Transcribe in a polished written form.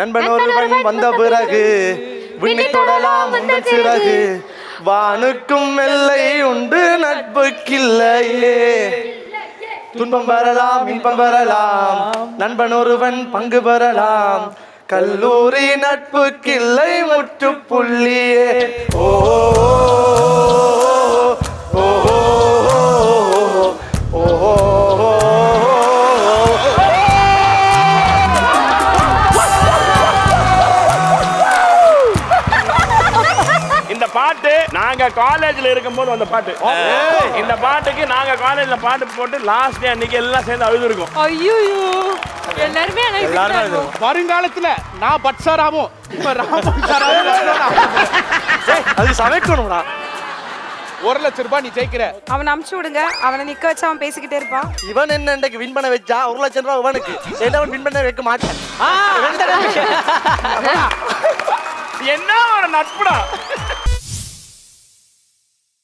நண்பன் ஒருவன் வந்த பிறகு விண்ணை தொடலாம் உந்தன் சிறகு வானுக்கும் எல்லை உண்டு நட்புக்கில்லையே துன்பம் வரலாம் இன்பம் வரலாம் நண்பன் ஒருவன் பங்கு பெறலாம் கல்லூரி நட்புக்கில்லை முற்றுப்புள்ளியே ஓ பாட்டு நாங்க காலேஜ்ல இருக்கும்போது அந்த பாட்டு இந்த பாட்டுக்கு நாங்க காலேஜ்ல பாட்டு போட்டு லாஸ்ட் டே அன்னைக்கு எல்லாம் சேர்ந்து அழுதுருக்கோம். ஐயோ எல்லாருமே வருங்காலத்துல நான் பட்சாராவும் இப்ப அது சமைக்கணும்டா. 1 லட்சம் ரூபாய் நீ ஜெயிக்கிற. அவனை அமுச்சு விடுங்க. அவனை நிக்க வச்சு அவன் பேசிக்கிட்டே இருப்பான். இவன் என்ன இன்றைக்கு வின் பண்ண வச்சா 1 லட்சம் ரூபாய் இவனுக்கு அவன் வின் பண்ண வைக்க மாட்டேன். என்ன ஒரு நட்புடா.